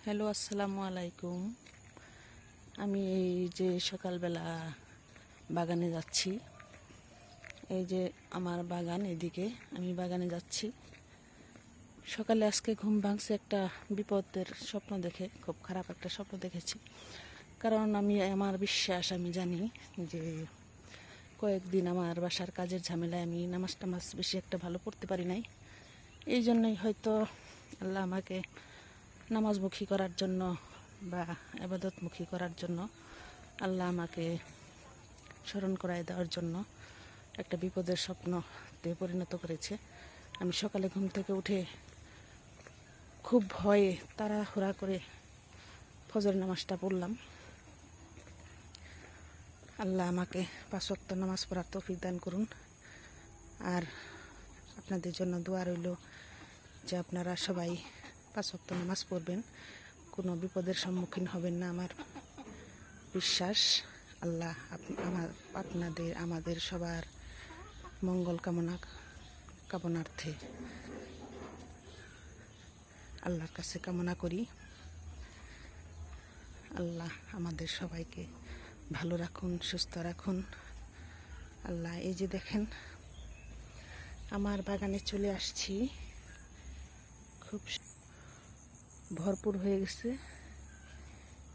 Hello, আসসালামু আলাইকুম। আমি এই যে সকালবেলা বাগানে যাচ্ছি। এই যে আমার বাগান, এদিকে আমি বাগানে যাচ্ছি। সকালে আজকে ঘুম ভাঙছে, একটা বিপদের স্বপ্ন দেখে, খুব খারাপ একটা স্বপ্ন দেখেছি। কারণ আমার বিশ্বাস, আমি জানি যে কয়েকদিন আমার বাসার কাজের ঝামেলায় আমি নামাজ টামাজ বেশি একটা ভালো পড়তে পারি নাই। এই জন্যই হয়তো আল্লাহ আমাকে নামাজমুখী করার জন্য বা ইবাদতমুখী করার জন্য, আল্লাহ আমাকে স্মরণ করায় দেওয়ার জন্য একটা বিপদের স্বপ্নতে পরিণত করেছে। আমি সকালে ঘুম থেকে উঠে খুব ভয়ে তাড়াহুড়া করে ফজর নামাজটা পড়লাম। আল্লাহ আমাকে 5 ওয়াক্ত নামাজ পড়ার তৌফিক দান করুন। আর আপনাদের জন্য দোয়া রইল যে আপনারা সবাই 5 ওয়াক্ত নামাজ পড়বেন, কোনো বিপদের সম্মুখীন হবেন না। আমার বিশ্বাস আল্লাহ আমাদের সবার মঙ্গল কামনার্থে আল্লাহর কাছে কামনা করি। আল্লাহ আমাদের সবাইকে ভালো রাখুন, সুস্থ রাখুন। আল্লাহ, এই যে দেখেন আমার বাগানে চলে আসছি, খুব ভরপুর হয়ে গেছে।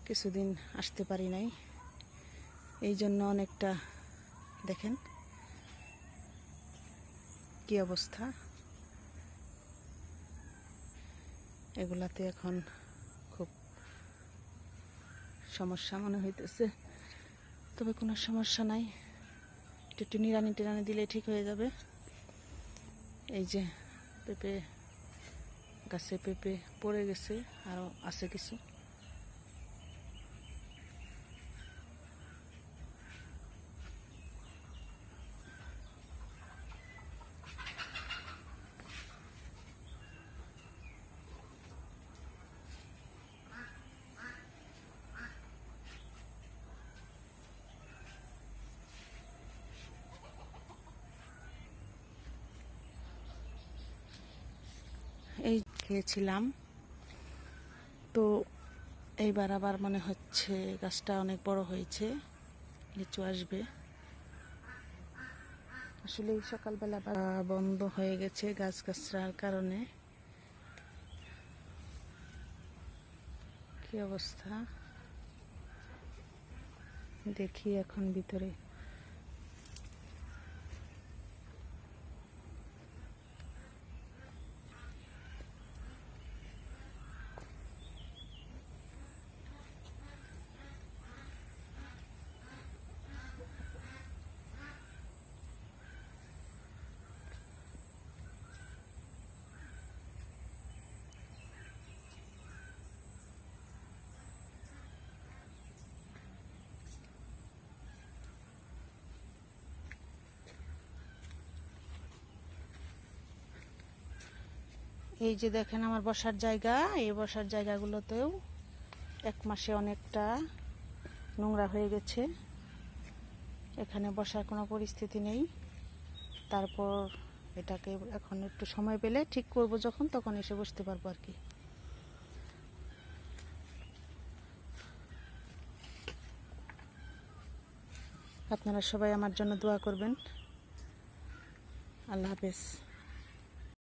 কিছুদিন আসতে পারি নাই, এই জন্য অনেকটা দেখেন কি অবস্থা। এগুলাতে এখন খুব সমস্যা মনে হইতেছে, তবে কোনো সমস্যা নাই, একটু নিড়ানি টিরানি দিলে ঠিক হয়ে যাবে। এই যে পেঁপে গাছে পেঁপে পড়ে গেছে, আরও আছে কিছু। এই খেয়েছিলাম, তো এইবার আবার মনে হচ্ছে গাছটা অনেক বড় হয়েছে, লিচু আসবে। আসলে এই সকালবেলা বন্ধ হয়ে গেছে গাছগাছড়ার কারণে। কি অবস্থা দেখি এখন ভিতরে। এই যে দেখেন আমার বসার জায়গা, এই বসার জায়গাগুলোতেও 1 মাসে অনেকটা নোংরা হয়ে গেছে। এখানে বসার কোনো পরিস্থিতি নেই। তারপর এটাকে এখন একটু সময় পেলে ঠিক করব, যখন তখন এসে বসতে পারবো আর কি। আপনারা সবাই আমার জন্য দোয়া করবেন। আল্লাহ হাফেজ।